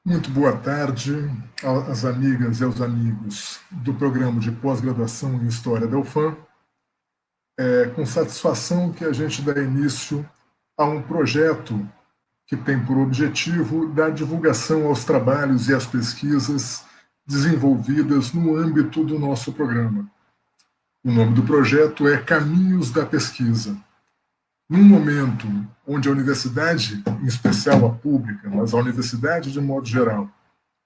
Muito boa tarde às amigas e aos amigos do programa de pós-graduação em História da UFAM. É com satisfação que a gente dá início a um projeto que tem por objetivo dar divulgação aos trabalhos e às pesquisas desenvolvidas no âmbito do nosso programa. O nome do projeto é Caminhos da Pesquisa. Num momento onde a universidade, em especial a pública, mas a universidade de modo geral,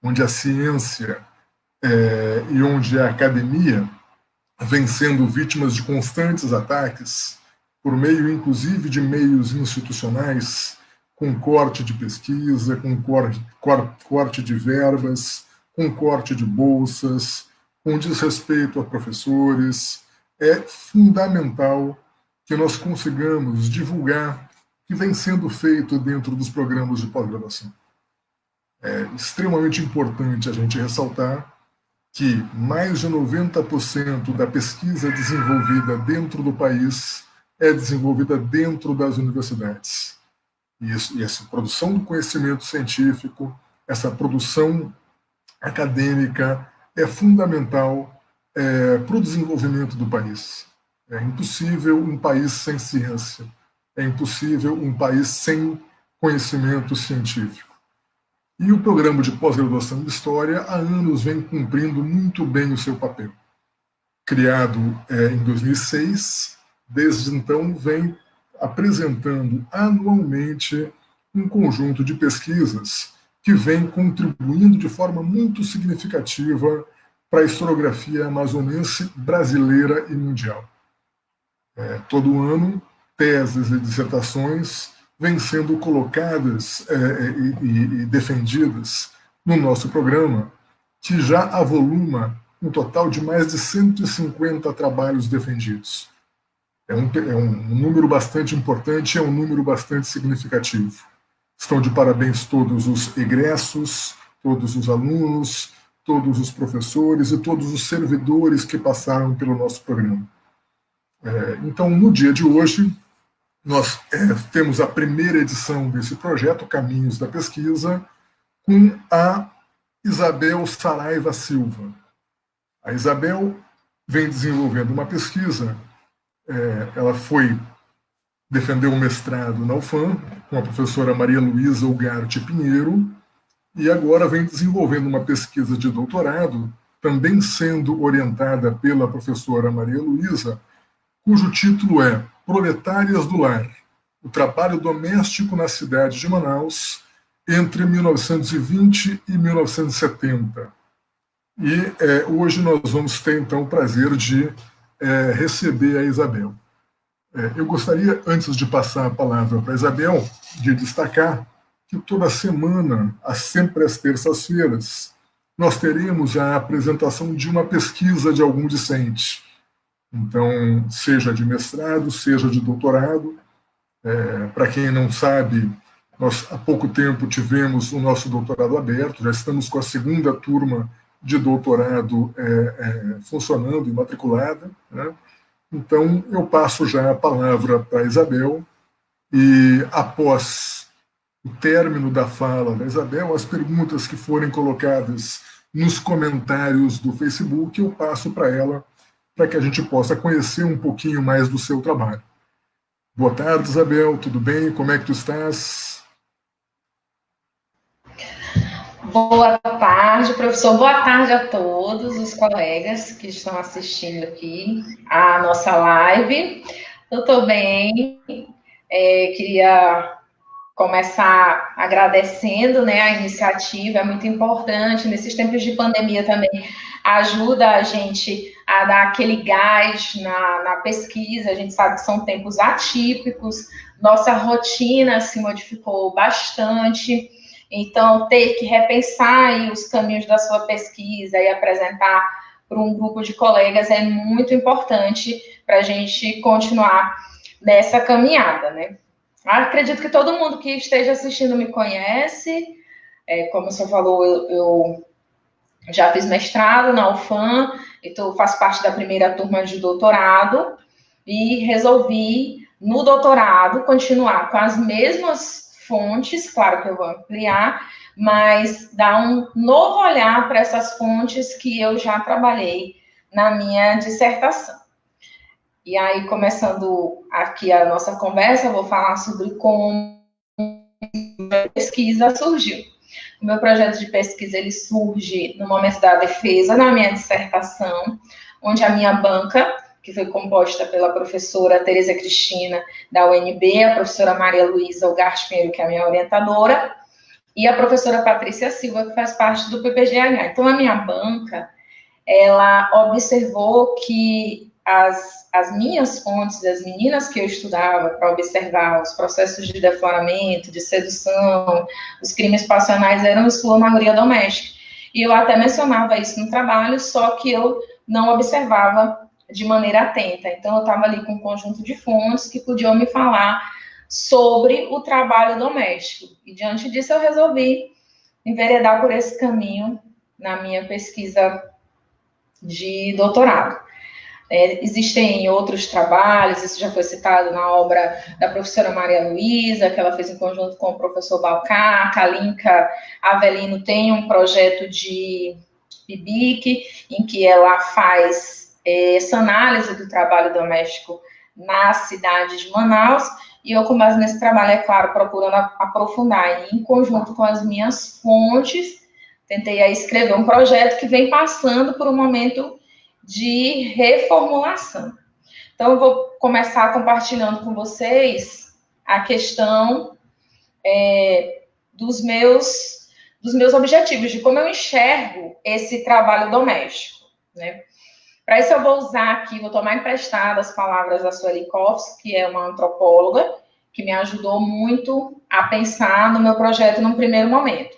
onde a ciência e onde a academia vem sendo vítimas de constantes ataques, por meio, inclusive, de meios institucionais, com corte de pesquisa, com corte de verbas, com corte de bolsas, com desrespeito a professores, é fundamental que nós consigamos divulgar o que vem sendo feito dentro dos programas de pós-graduação. É extremamente importante a gente ressaltar que mais de 90% da pesquisa desenvolvida dentro do país é desenvolvida dentro das universidades. E essa produção do conhecimento científico, essa produção acadêmica é fundamental para o desenvolvimento do país. É impossível um país sem ciência. É impossível um país sem conhecimento científico. E o programa de pós-graduação de História há anos vem cumprindo muito bem o seu papel. Criado em 2006, desde então vem apresentando anualmente um conjunto de pesquisas que vem contribuindo de forma muito significativa para a historiografia amazonense brasileira e mundial. Todo ano, teses e dissertações vêm sendo colocadas e defendidas no nosso programa, que já avoluma um total de mais de 150 trabalhos defendidos. É um número bastante importante, é um número bastante significativo. Estão de parabéns todos os egressos, todos os alunos, todos os professores e todos os servidores que passaram pelo nosso programa. Então, no dia de hoje, nós temos a primeira edição desse projeto, Caminhos da Pesquisa, com a Isabel Saraiva Silva. A Isabel vem desenvolvendo uma pesquisa, ela defendeu um mestrado na UFAM, com a professora Maria Luísa Ugarte Pinheiro, e agora vem desenvolvendo uma pesquisa de doutorado, também sendo orientada pela professora Maria Luísa, cujo título é Proletárias do Lar, o trabalho doméstico na cidade de Manaus entre 1920 e 1970. E hoje nós vamos ter, então, o prazer de receber a Isabel. Eu gostaria, antes de passar a palavra para a Isabel, de destacar que toda semana, sempre às terças-feiras, nós teremos a apresentação de uma pesquisa de algum discente. Então, seja de mestrado, seja de doutorado. Para quem não sabe, nós há pouco tempo tivemos o nosso doutorado aberto, já estamos com a segunda turma de doutorado funcionando e matriculada, né? Então, eu passo já a palavra para a Isabel e, após o término da fala da Isabel, as perguntas que forem colocadas nos comentários do Facebook, eu passo para ela, para que a gente possa conhecer um pouquinho mais do seu trabalho. Boa tarde, Isabel, tudo bem? Como é que tu estás? Boa tarde, professor. Boa tarde a todos os colegas que estão assistindo aqui a nossa live. Eu estou bem. Queria começar agradecendo, né, a iniciativa, é muito importante. Nesses tempos de pandemia também ajuda a gente a dar aquele gás na pesquisa. A gente sabe que são tempos atípicos, nossa rotina se modificou bastante. Então, ter que repensar aí os caminhos da sua pesquisa e apresentar para um grupo de colegas é muito importante para a gente continuar nessa caminhada, né? Acredito que todo mundo que esteja assistindo me conhece. Como o senhor falou, eu já fiz mestrado na UFAM, então faço parte da primeira turma de doutorado e resolvi, no doutorado, continuar com as mesmas fontes, claro que eu vou ampliar, mas dar um novo olhar para essas fontes que eu já trabalhei na minha dissertação. E aí, começando aqui a nossa conversa, eu vou falar sobre como a pesquisa surgiu. O meu projeto de pesquisa, ele surge no momento da defesa, na minha dissertação, onde a minha banca, que foi composta pela professora Tereza Cristina, da UNB, a professora Maria Luísa Ugarte Pinheiro, que é a minha orientadora, e a professora Patrícia Silva, que faz parte do PPGH. Então, a minha banca, ela observou que as minhas fontes, as meninas que eu estudava para observar os processos de defloramento, de sedução, os crimes passionais, eram em sua maioria doméstica. E eu até mencionava isso no trabalho, só que eu não observava de maneira atenta. Então, eu estava ali com um conjunto de fontes que podiam me falar sobre o trabalho doméstico. E, diante disso, eu resolvi enveredar por esse caminho na minha pesquisa de doutorado. Existem outros trabalhos, isso já foi citado na obra da professora Maria Luísa, que ela fez em conjunto com o professor Balcar. A Kalinka Avelino tem um projeto de PIBIC, em que ela faz essa análise do trabalho doméstico na cidade de Manaus, e eu, com base nesse trabalho, é claro, procurando aprofundar, e em conjunto com as minhas fontes, tentei aí escrever um projeto que vem passando por um momento de reformulação. Então, eu vou começar compartilhando com vocês a questão dos meus objetivos, de como eu enxergo esse trabalho doméstico, né? Para isso, eu vou usar aqui, vou tomar emprestado as palavras da Sueli Koffs, que é uma antropóloga, que me ajudou muito a pensar no meu projeto num primeiro momento.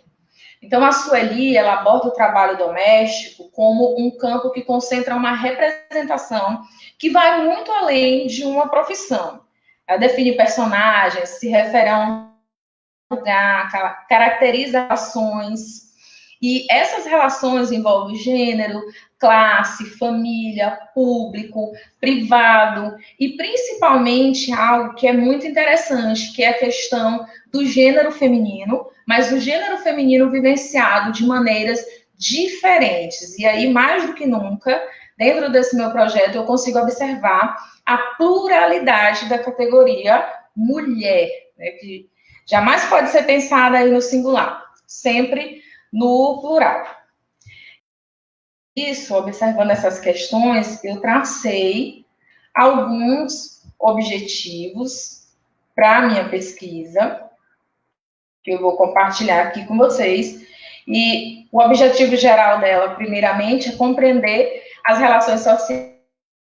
Então, a Sueli, ela aborda o trabalho doméstico como um campo que concentra uma representação que vai muito além de uma profissão. Ela define personagens, se refere a um lugar, caracteriza ações, e essas relações envolvem gênero, classe, família, público, privado, e principalmente algo que é muito interessante, que é a questão do gênero feminino, mas o gênero feminino vivenciado de maneiras diferentes. E aí, mais do que nunca, dentro desse meu projeto, eu consigo observar a pluralidade da categoria mulher, né, que jamais pode ser pensada aí no singular, sempre no plural. Isso, observando essas questões, eu tracei alguns objetivos para a minha pesquisa, que eu vou compartilhar aqui com vocês. E o objetivo geral dela, primeiramente, é compreender as relações sociais,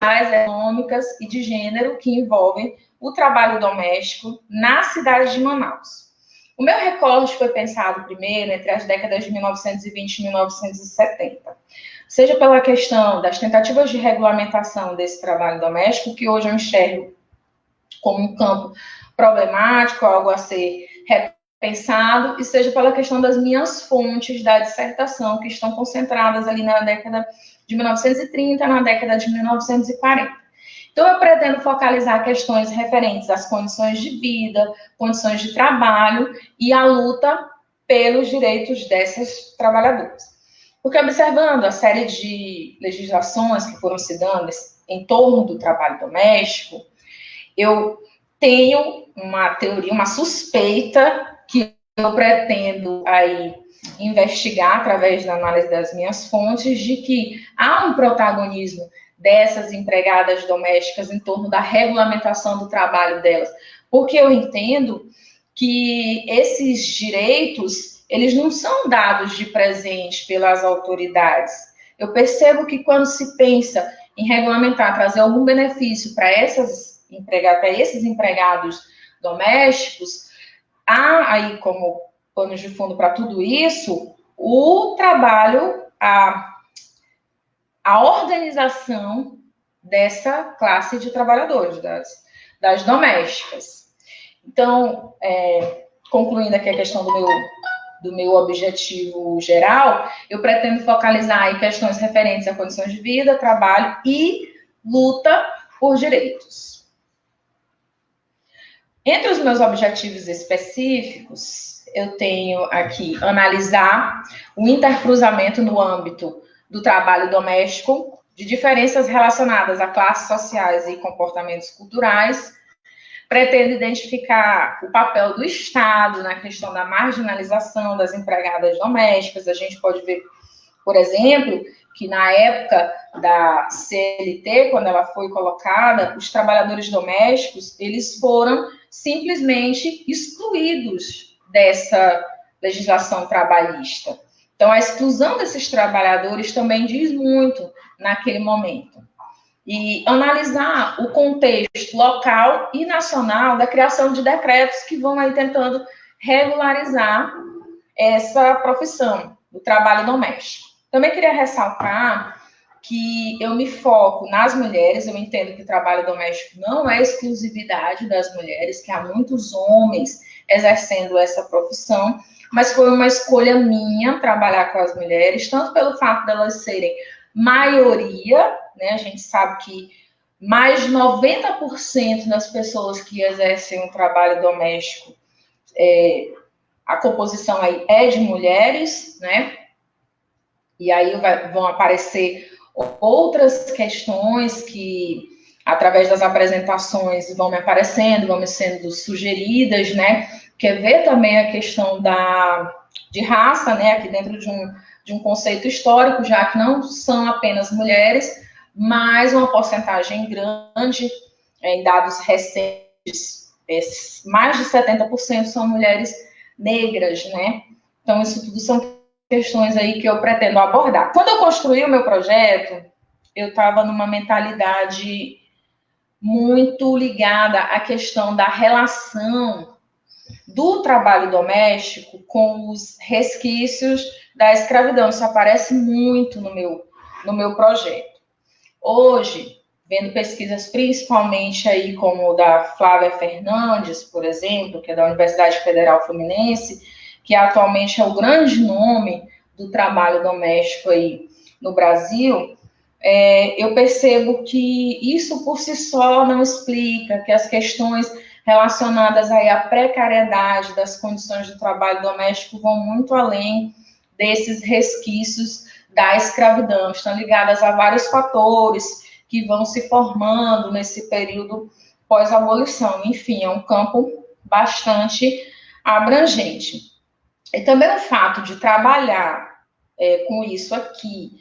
econômicas e de gênero que envolvem o trabalho doméstico na cidade de Manaus. O meu recorte foi pensado primeiro entre as décadas de 1920 e 1970, seja pela questão das tentativas de regulamentação desse trabalho doméstico, que hoje eu enxergo como um campo problemático, algo a ser repensado, e seja pela questão das minhas fontes da dissertação, que estão concentradas ali na década de 1930, na década de 1940. Então, eu pretendo focalizar questões referentes às condições de vida, condições de trabalho e a luta pelos direitos dessas trabalhadoras. Porque, observando a série de legislações que foram se dando em torno do trabalho doméstico, eu tenho uma teoria, uma suspeita que eu pretendo aí investigar através da análise das minhas fontes, de que há um protagonismo dessas empregadas domésticas em torno da regulamentação do trabalho delas, porque eu entendo que esses direitos, eles não são dados de presente pelas autoridades. Eu percebo que quando se pensa em regulamentar, trazer algum benefício para esses empregados domésticos, há aí como pano de fundo para tudo isso o trabalho, a organização dessa classe de trabalhadores, das domésticas. Então, concluindo aqui a questão do meu objetivo geral, eu pretendo focalizar aí questões referentes a condições de vida, trabalho e luta por direitos. Entre os meus objetivos específicos, eu tenho aqui analisar o intercruzamento no âmbito do trabalho doméstico, de diferenças relacionadas a classes sociais e comportamentos culturais. Pretendo identificar o papel do Estado na questão da marginalização das empregadas domésticas. A gente pode ver, por exemplo, que na época da CLT, quando ela foi colocada, os trabalhadores domésticos, eles foram simplesmente excluídos dessa legislação trabalhista. Então, a exclusão desses trabalhadores também diz muito naquele momento. E analisar o contexto local e nacional da criação de decretos que vão aí tentando regularizar essa profissão do trabalho doméstico. Também queria ressaltar que eu me foco nas mulheres. Eu entendo que o trabalho doméstico não é exclusividade das mulheres, que há muitos homens exercendo essa profissão, mas foi uma escolha minha trabalhar com as mulheres, tanto pelo fato de elas serem maioria, né? A gente sabe que mais de 90% das pessoas que exercem o trabalho doméstico, a composição aí é de mulheres, né? E aí vão aparecer outras questões que, através das apresentações, vão me aparecendo, vão me sendo sugeridas, né? Quer ver também a questão de raça, né? Aqui dentro de um conceito histórico, já que não são apenas mulheres, mas uma porcentagem grande, em dados recentes, mais de 70% são mulheres negras, né? Então, isso tudo são questões aí que eu pretendo abordar. Quando eu construí o meu projeto, eu estava numa mentalidade muito ligada à questão da relação do trabalho doméstico com os resquícios da escravidão. Isso aparece muito no meu projeto. Hoje, vendo pesquisas principalmente aí como da Flávia Fernandes, por exemplo, que é da Universidade Federal Fluminense, que atualmente é o grande nome do trabalho doméstico aí no Brasil, eu percebo que isso por si só não explica, que as questões relacionadas aí à precariedade das condições de trabalho doméstico vão muito além desses resquícios da escravidão, estão ligadas a vários fatores que vão se formando nesse período pós-abolição. Enfim, é um campo bastante abrangente. E também o fato de trabalhar com isso aqui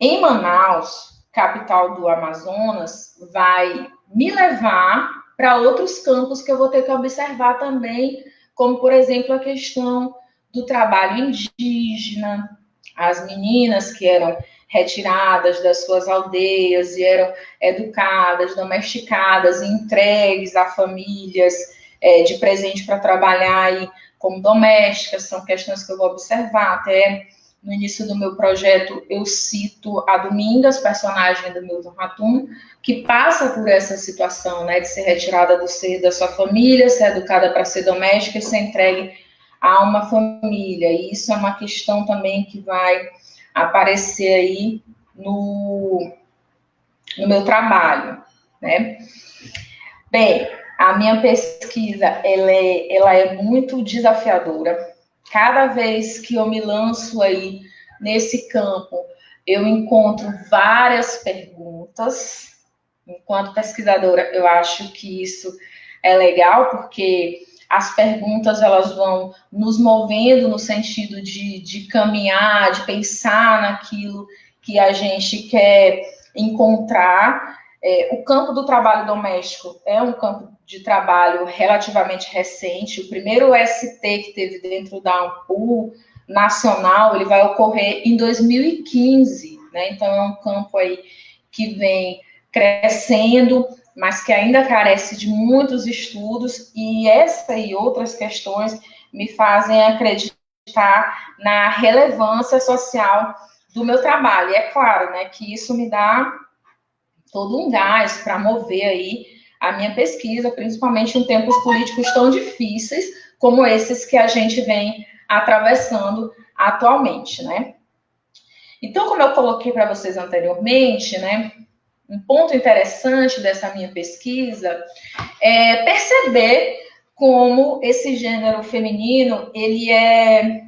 em Manaus, capital do Amazonas, vai me levar para outros campos que eu vou ter que observar também, como, por exemplo, a questão do trabalho indígena, as meninas que eram retiradas das suas aldeias e eram educadas, domesticadas, entregues a famílias de presente para trabalhar aí como domésticas, são questões que eu vou observar. Até no início do meu projeto, eu cito a Domingas, personagem do Milton Ratum, que passa por essa situação, né, de ser retirada do seio da sua família, ser educada para ser doméstica e ser entregue a uma família. E isso é uma questão também que vai aparecer aí no meu trabalho, né? Bem, a minha pesquisa, ela é muito desafiadora. Cada vez que eu me lanço aí nesse campo, eu encontro várias perguntas. Enquanto pesquisadora, eu acho que isso é legal, porque as perguntas, elas vão nos movendo no sentido de caminhar, de pensar naquilo que a gente quer encontrar. O campo do trabalho doméstico é um campo de trabalho relativamente recente. O primeiro ST que teve dentro da ANPUL nacional, ele vai ocorrer em 2015, né? Então, é um campo aí que vem crescendo, mas que ainda carece de muitos estudos, e essa e outras questões me fazem acreditar na relevância social do meu trabalho. E é claro, né, que isso me dá todo um gás para mover aí a minha pesquisa, principalmente em tempos políticos tão difíceis como esses que a gente vem atravessando atualmente, né? Então, como eu coloquei para vocês anteriormente, né, um ponto interessante dessa minha pesquisa é perceber como esse gênero feminino, ele é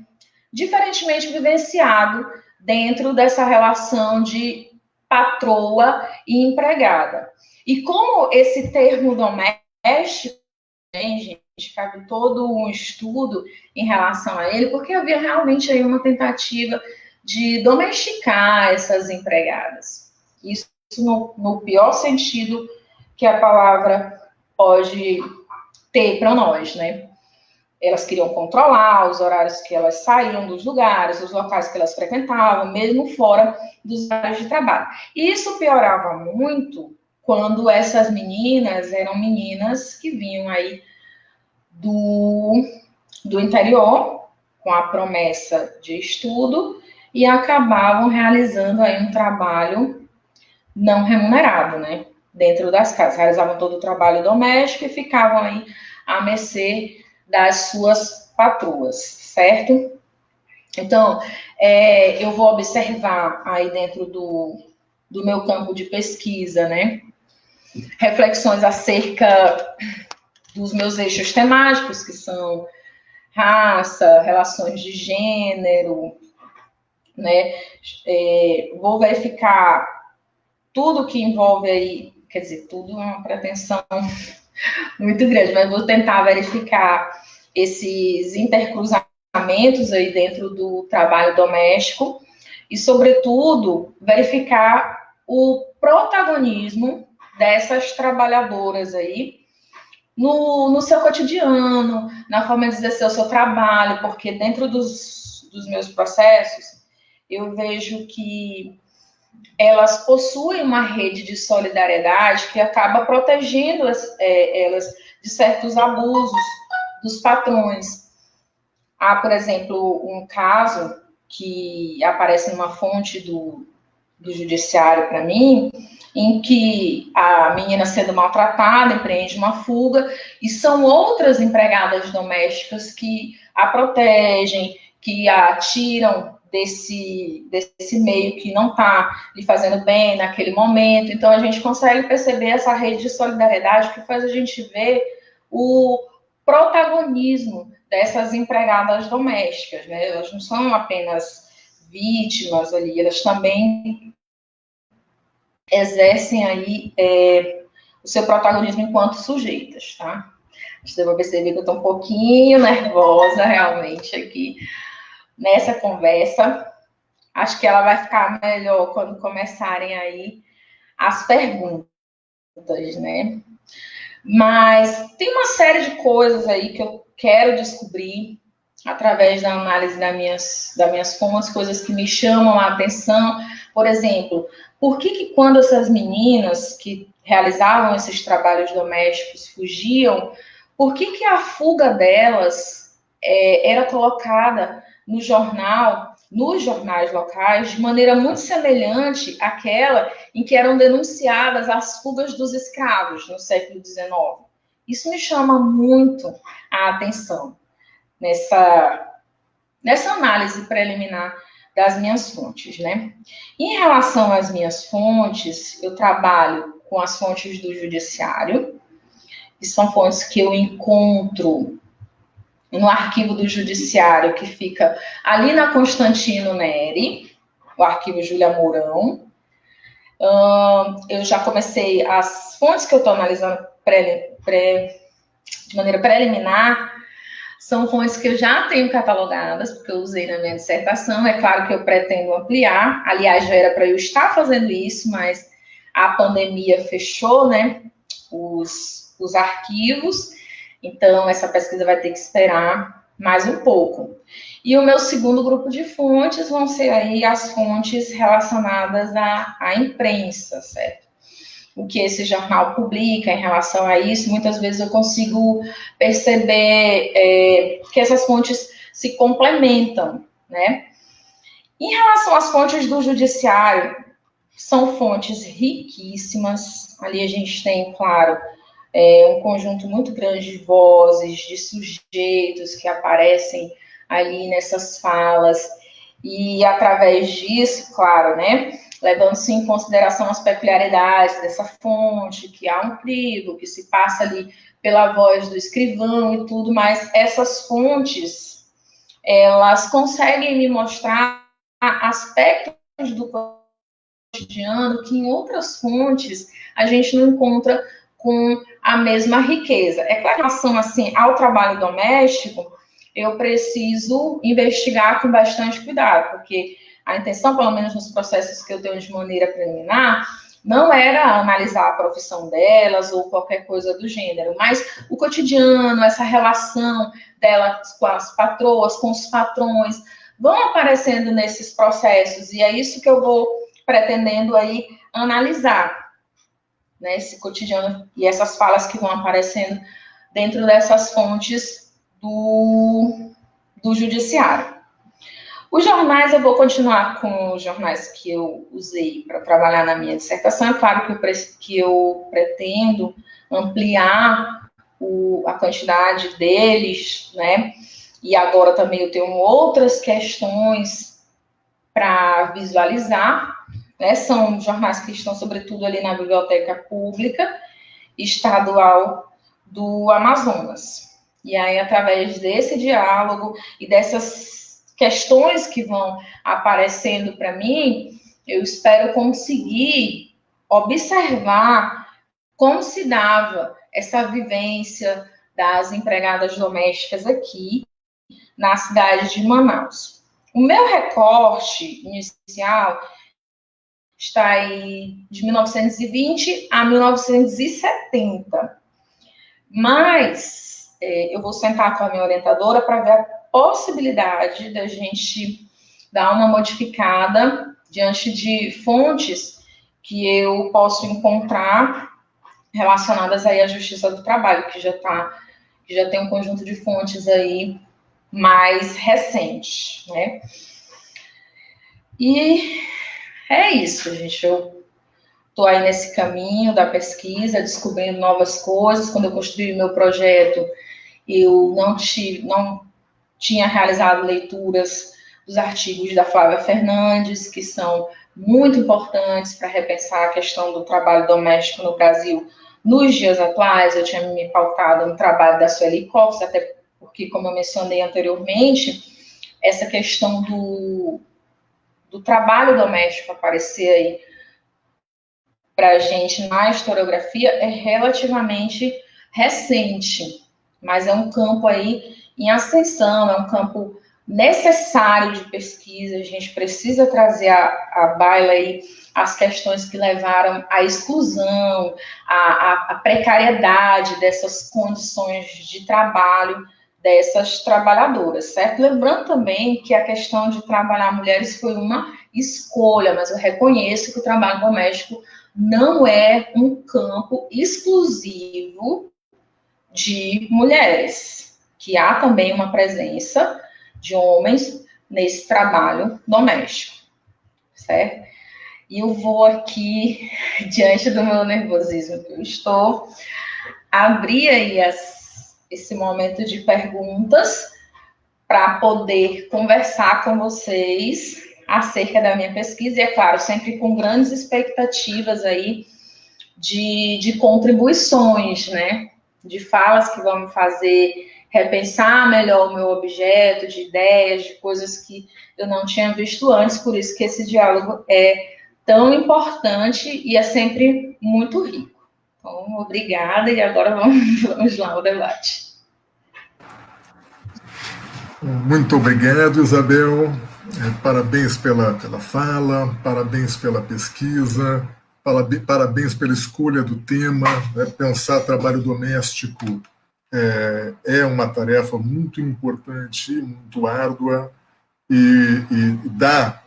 diferentemente vivenciado dentro dessa relação de patroa e empregada. E como esse termo doméstico, gente, cabe todo um estudo em relação a ele, porque havia realmente aí uma tentativa de domesticar essas empregadas. Isso no pior sentido que a palavra pode ter para nós, né? Elas queriam controlar os horários que elas saíam dos lugares, os locais que elas frequentavam, mesmo fora dos horários de trabalho. E isso piorava muito quando essas meninas eram meninas que vinham aí do interior, com a promessa de estudo, e acabavam realizando aí um trabalho não remunerado, né? Dentro das casas. Realizavam todo o trabalho doméstico e ficavam aí à mercê das suas patroas, certo? Então, eu vou observar aí dentro do meu campo de pesquisa, né? Reflexões acerca dos meus eixos temáticos, que são raça, relações de gênero, né? Vou verificar tudo que envolve aí, quer dizer, tudo é uma pretensão muito grande, mas vou tentar verificar esses intercruzamentos aí dentro do trabalho doméstico e, sobretudo, verificar o protagonismo dessas trabalhadoras aí no seu cotidiano, na forma de exercer o seu trabalho, porque dentro dos meus processos eu vejo que elas possuem uma rede de solidariedade que acaba protegendo elas de certos abusos dos patrões. Há, por exemplo, um caso que aparece numa fonte do judiciário para mim, em que a menina sendo maltratada empreende uma fuga e são outras empregadas domésticas que a protegem, que a tiram desse meio que não está lhe fazendo bem naquele momento. Então, a gente consegue perceber essa rede de solidariedade que faz a gente ver o protagonismo dessas empregadas domésticas, né? Elas não são apenas vítimas ali, elas também exercem aí o seu protagonismo enquanto sujeitas, tá? Acho que eu vou perceber que eu estou um pouquinho nervosa realmente aqui nessa conversa. Acho que ela vai ficar melhor quando começarem aí as perguntas, né? Mas tem uma série de coisas aí que eu quero descobrir através da análise das minhas fontes, coisas que me chamam a atenção. Por exemplo, por que quando essas meninas que realizavam esses trabalhos domésticos fugiam, por que a fuga delas era colocada no jornal, nos jornais locais, de maneira muito semelhante àquela em que eram denunciadas as fugas dos escravos no século XIX? Isso me chama muito a atenção nessa análise preliminar das minhas fontes, né? Em relação às minhas fontes, eu trabalho com as fontes do judiciário, que são fontes que eu encontro no arquivo do judiciário, que fica ali na Constantino Neri, o arquivo Júlia Mourão. Eu já comecei, as fontes que eu estou analisando de maneira preliminar, são fontes que eu já tenho catalogadas, porque eu usei na minha dissertação. É claro que eu pretendo ampliar. Aliás, já era para eu estar fazendo isso, mas a pandemia fechou, né, os arquivos. Então, essa pesquisa vai ter que esperar mais um pouco. E o meu segundo grupo de fontes vão ser aí as fontes relacionadas à imprensa, certo? O que esse jornal publica em relação a isso, muitas vezes eu consigo perceber que essas fontes se complementam, né? Em relação às fontes do judiciário, são fontes riquíssimas. Ali a gente tem, claro, um conjunto muito grande de vozes, de sujeitos que aparecem ali nessas falas, e através disso, claro, né, levando-se em consideração as peculiaridades dessa fonte, que há um crivo, que se passa ali pela voz do escrivão e tudo, mas essas fontes, elas conseguem me mostrar aspectos do cotidiano que em outras fontes a gente não encontra com a mesma riqueza. É claro que em relação assim, ao trabalho doméstico, eu preciso investigar com bastante cuidado, porque a intenção, pelo menos nos processos que eu tenho de maneira preliminar, não era analisar a profissão delas ou qualquer coisa do gênero, mas o cotidiano, essa relação delas com as patroas, com os patrões, vão aparecendo nesses processos, e é isso que eu vou pretendendo aí analisar, né, esse cotidiano e essas falas que vão aparecendo dentro dessas fontes do judiciário. Os jornais, eu vou continuar com os jornais que eu usei para trabalhar na minha dissertação. É claro que eu pretendo ampliar a quantidade deles, né? E agora também eu tenho outras questões para visualizar, né? São jornais que estão, sobretudo, ali na Biblioteca Pública Estadual do Amazonas. E aí, através desse diálogo e dessas questões que vão aparecendo para mim, eu espero conseguir observar como se dava essa vivência das empregadas domésticas aqui na cidade de Manaus. O meu recorte inicial está aí de 1920 a 1970, mas eu vou sentar com a minha orientadora para ver a possibilidade da gente dar uma modificada diante de fontes que eu posso encontrar relacionadas aí à Justiça do Trabalho, que já tem um conjunto de fontes aí mais recente, né? E é isso, gente. Eu estou aí nesse caminho da pesquisa, descobrindo novas coisas. Quando eu construí o meu projeto, eu não tinha realizado leituras dos artigos da Flávia Fernandes, que são muito importantes para repensar a questão do trabalho doméstico no Brasil nos dias atuais. Eu tinha me pautado no trabalho da Sueli Cox, até porque, como eu mencionei anteriormente, essa questão do trabalho doméstico aparecer aí para a gente na historiografia é relativamente recente, mas é um campo aí em ascensão, é um campo necessário de pesquisa. A gente precisa trazer à baila aí as questões que levaram à exclusão, à precariedade dessas condições de trabalho dessas trabalhadoras, certo? Lembrando também que a questão de trabalhar mulheres foi uma escolha, mas eu reconheço que o trabalho doméstico não é um campo exclusivo de mulheres, que há também uma presença de homens nesse trabalho doméstico, certo? E eu vou aqui, diante do meu nervosismo que eu estou, abrir aí esse momento de perguntas para poder conversar com vocês acerca da minha pesquisa, e é claro, sempre com grandes expectativas aí de contribuições, né? De falas que vão me fazer repensar melhor o meu objeto, de ideias, de coisas que eu não tinha visto antes. Por isso que esse diálogo é tão importante e é sempre muito rico. Então, obrigada, e agora vamos lá ao debate. Muito obrigado, Isabel. Parabéns pela fala, parabéns pela pesquisa, parabéns pela escolha do tema. Pensar trabalho doméstico é uma tarefa muito importante, muito árdua, e dá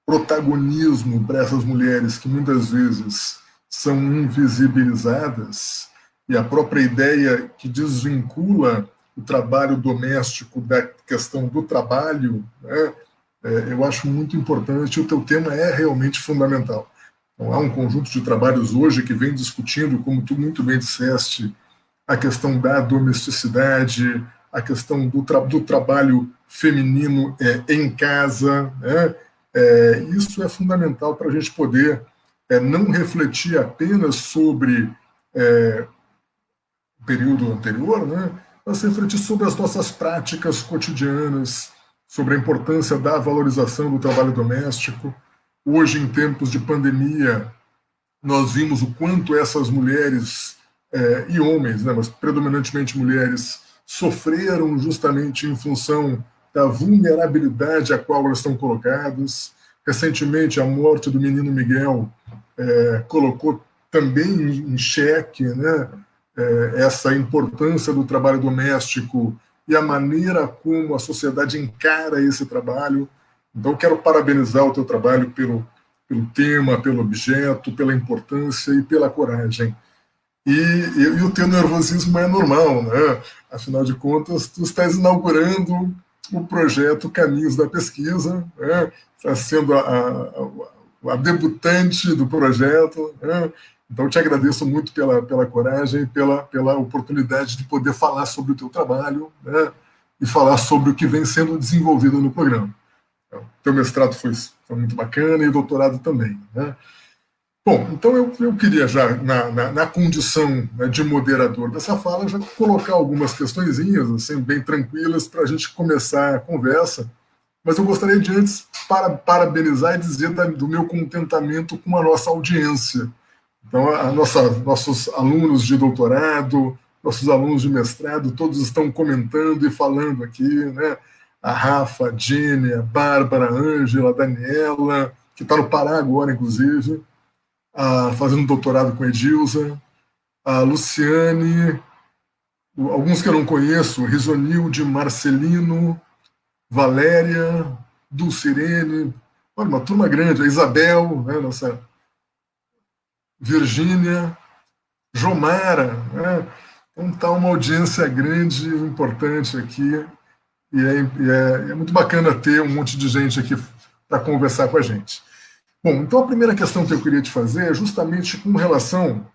protagonismo para essas mulheres que muitas vezes são invisibilizadas, e a própria ideia que desvincula o trabalho doméstico da questão do trabalho, né, eu acho muito importante. O teu tema é realmente fundamental. Então, há um conjunto de trabalhos hoje que vem discutindo, como tu muito bem disseste, a questão da domesticidade, a questão do trabalho feminino em casa, né, Isso é fundamental para a gente poder não refletir apenas sobre o período anterior, né, mas refletir sobre as nossas práticas cotidianas, sobre a importância da valorização do trabalho doméstico. Hoje, em tempos de pandemia, nós vimos o quanto essas mulheres e homens, né, mas predominantemente mulheres, sofreram justamente em função da vulnerabilidade a qual elas estão colocadas. Recentemente, a morte do menino Miguel colocou também em xeque, né, essa importância do trabalho doméstico e a maneira como a sociedade encara esse trabalho. Então, quero parabenizar o teu trabalho pelo tema, pelo objeto, pela importância e pela coragem. E o teu nervosismo é normal, né? Afinal de contas, tu estás inaugurando o projeto Caminhos da Pesquisa, né? Está sendo a debutante do projeto, né? Então, te agradeço muito pela coragem, pela oportunidade de poder falar sobre o teu trabalho, né? E falar sobre o que vem sendo desenvolvido no programa. O teu mestrado foi muito bacana e o doutorado também, né? Bom, então eu queria já, na condição, né, de moderador dessa fala, já colocar algumas questõezinhas, assim, bem tranquilas, para a gente começar a conversa, mas eu gostaria de antes parabenizar e dizer do meu contentamento com a nossa audiência. Então, nossos alunos de doutorado, nossos alunos de mestrado, todos estão comentando e falando aqui, né? A Rafa, a Jenny, a Bárbara, a Ângela, a Daniela, que está no Pará agora, inclusive, fazendo doutorado com a Edilza, a Luciane, alguns que eu não conheço, Risonilde, Marcelino, Valéria, Dulcirene, olha, uma turma grande, a Isabel, né, nossa Virgínia, Jomara, né? Então está uma audiência grande, importante aqui, e é muito bacana ter um monte de gente aqui para conversar com a gente. Bom, então a primeira questão que eu queria te fazer é justamente com relação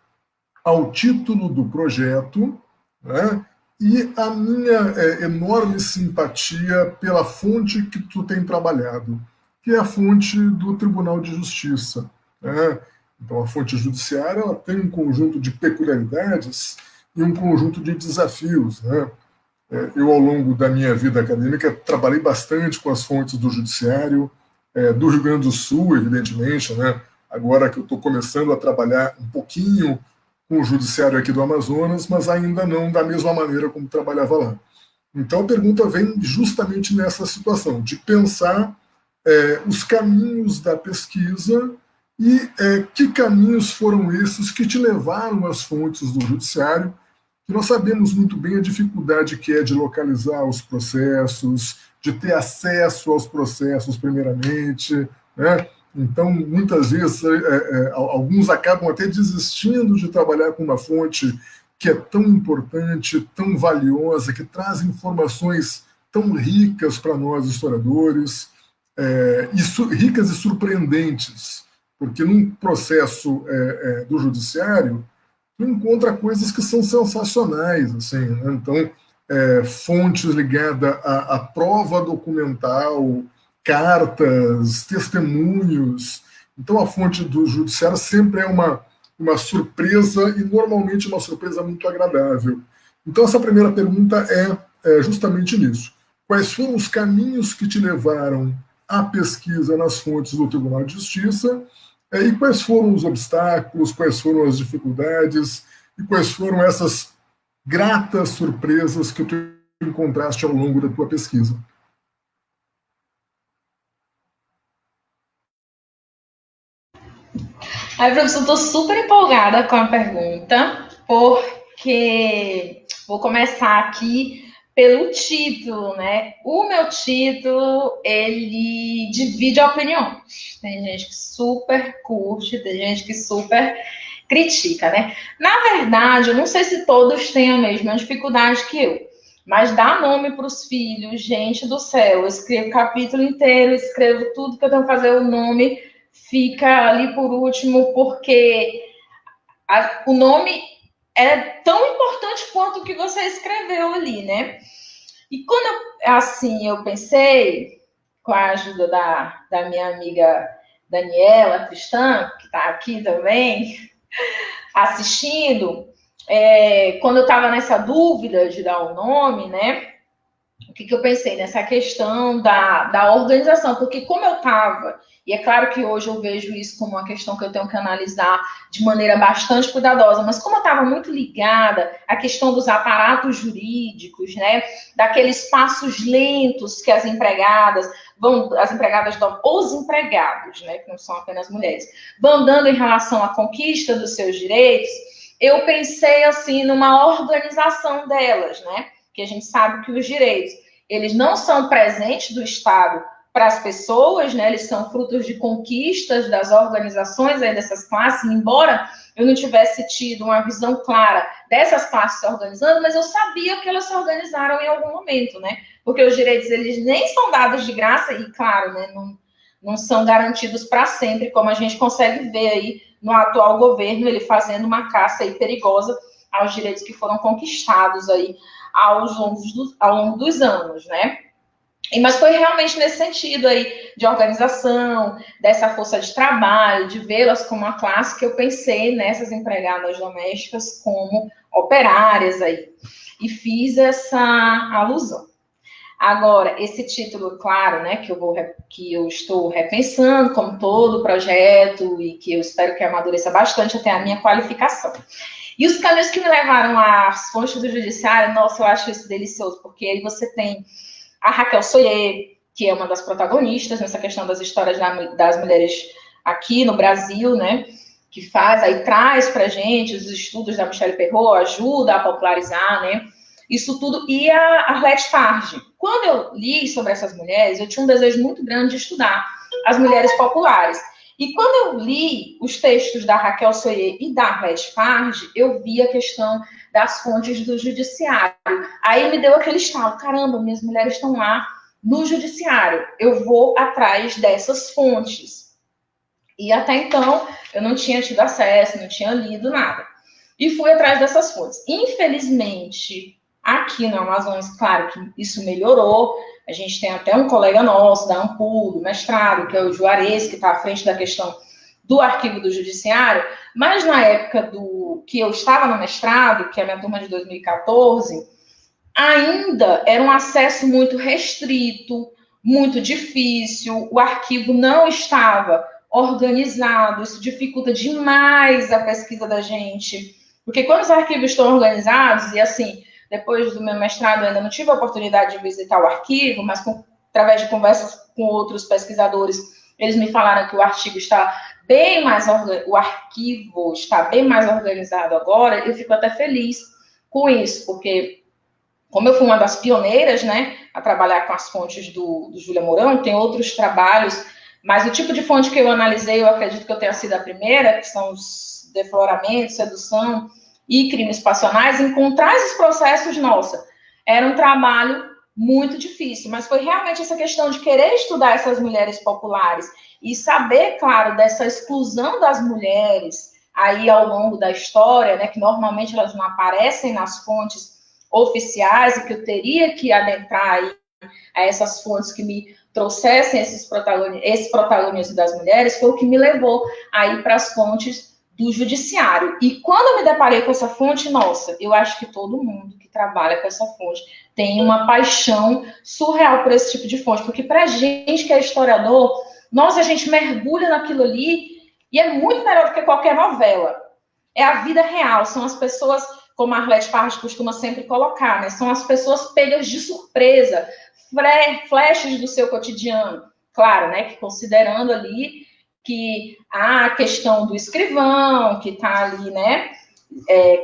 ao título do projeto, né, e a minha enorme simpatia pela fonte que tu tem trabalhado, que é a fonte do Tribunal de Justiça, né? Então, a fonte judiciária ela tem um conjunto de peculiaridades e um conjunto de desafios, né? Eu, ao longo da minha vida acadêmica, trabalhei bastante com as fontes do judiciário, do Rio Grande do Sul, evidentemente, né? Agora que eu estou começando a trabalhar um pouquinho com o judiciário aqui do Amazonas, mas ainda não da mesma maneira como trabalhava lá. Então, a pergunta vem justamente nessa situação, de pensar os caminhos da pesquisa e que caminhos foram esses que te levaram às fontes do judiciário, que nós sabemos muito bem a dificuldade que é de localizar os processos, de ter acesso aos processos primeiramente, né? Então, muitas vezes, alguns acabam até desistindo de trabalhar com uma fonte que é tão importante, tão valiosa, que traz informações tão ricas para nós historiadores, ricas e surpreendentes, porque num processo do judiciário, tu encontra coisas que são sensacionais, assim, né? Então, fontes ligadas à prova documental, cartas, testemunhos. Então, a fonte do judiciário sempre é uma surpresa e, normalmente, uma surpresa muito agradável. Então, essa primeira pergunta é justamente nisso. Quais foram os caminhos que te levaram à pesquisa nas fontes do Tribunal de Justiça e quais foram os obstáculos, quais foram as dificuldades e quais foram essas gratas surpresas que tu encontraste ao longo da tua pesquisa? Aí, professor, estou super empolgada com a pergunta, porque vou começar aqui pelo título, né? O meu título, ele divide opiniões. Tem gente que super curte, tem gente que super critica, né? Na verdade, eu não sei se todos têm a mesma dificuldade que eu, mas dar nome para os filhos, gente do céu, eu escrevo o capítulo inteiro, escrevo tudo que eu tenho que fazer, o nome fica ali por último, porque o nome é tão importante quanto o que você escreveu ali, né? E quando eu pensei, com a ajuda da minha amiga Daniela Tristã, que está aqui também assistindo, quando eu estava nessa dúvida de dar o nome, né? O que eu pensei nessa questão da organização, porque como eu estava, e é claro que hoje eu vejo isso como uma questão que eu tenho que analisar de maneira bastante cuidadosa, mas como eu estava muito ligada à questão dos aparatos jurídicos, né, daqueles passos lentos que as empregadas, os empregados, né, que não são apenas mulheres, vão dando em relação à conquista dos seus direitos, eu pensei assim numa organização delas, né? Que a gente sabe que os direitos, eles não são presentes do Estado para as pessoas, né? Eles são frutos de conquistas das organizações aí dessas classes, embora eu não tivesse tido uma visão clara dessas classes se organizando, mas eu sabia que elas se organizaram em algum momento, né? Porque os direitos, eles nem são dados de graça e, claro, né, não são garantidos para sempre, como a gente consegue ver aí no atual governo, ele fazendo uma caça aí perigosa aos direitos que foram conquistados aí ao longo dos anos, né? Mas foi realmente nesse sentido aí de organização, dessa força de trabalho, de vê-las como uma classe que eu pensei nessas empregadas domésticas como operárias aí. E fiz essa alusão. Agora, esse título, claro, né, que eu estou repensando, como todo o projeto, e que eu espero que amadureça bastante até a minha qualificação. E os caminhos que me levaram às fontes do judiciário, nossa, eu acho isso delicioso, porque aí você tem a Raquel Soyer, que é uma das protagonistas nessa questão das histórias das mulheres aqui no Brasil, né, que traz pra gente os estudos da Michelle Perrot, ajuda a popularizar, né, isso tudo, e a Arlete Farge. Quando eu li sobre essas mulheres, eu tinha um desejo muito grande de estudar as mulheres populares. E quando eu li os textos da Raquel Soyer e da Arlete Farge, eu vi a questão das fontes do judiciário. Aí me deu aquele estalo, caramba, minhas mulheres estão lá no judiciário, eu vou atrás dessas fontes. E até então, eu não tinha tido acesso, não tinha lido nada. E fui atrás dessas fontes. Infelizmente, aqui no Amazonas, claro que isso melhorou. A gente tem até um colega nosso da Ampul, do mestrado, que é o Juarez, que está à frente da questão do arquivo do judiciário. Mas na época que eu estava no mestrado, que é a minha turma de 2014, ainda era um acesso muito restrito, muito difícil. O arquivo não estava organizado. Isso dificulta demais a pesquisa da gente. Porque quando os arquivos estão organizados, e assim, depois do meu mestrado, eu ainda não tive a oportunidade de visitar o arquivo, mas através de conversas com outros pesquisadores, eles me falaram que o arquivo está bem mais organizado agora. Eu fico até feliz com isso, porque como eu fui uma das pioneiras, né, a trabalhar com as fontes do Júlia Mourão, tem outros trabalhos, mas o tipo de fonte que eu analisei, eu acredito que eu tenha sido a primeira, que são os defloramentos, sedução e crimes passionais. Encontrar esses processos, nossa, era um trabalho muito difícil, mas foi realmente essa questão de querer estudar essas mulheres populares e saber, claro, dessa exclusão das mulheres aí ao longo da história, né, que normalmente elas não aparecem nas fontes oficiais, e que eu teria que adentrar aí a essas fontes que me trouxessem esse protagonismo das mulheres, foi o que me levou aí para as fontes do judiciário. E quando eu me deparei com essa fonte, nossa, eu acho que todo mundo que trabalha com essa fonte tem uma paixão surreal por esse tipo de fonte, porque para a gente que é historiador, nossa, a gente mergulha naquilo ali e é muito melhor do que qualquer novela. É a vida real, são as pessoas, como a Arlete Farge costuma sempre colocar, né? São as pessoas pegas de surpresa, flashes do seu cotidiano. Claro, né, que considerando ali que a questão do escrivão, que está ali, né,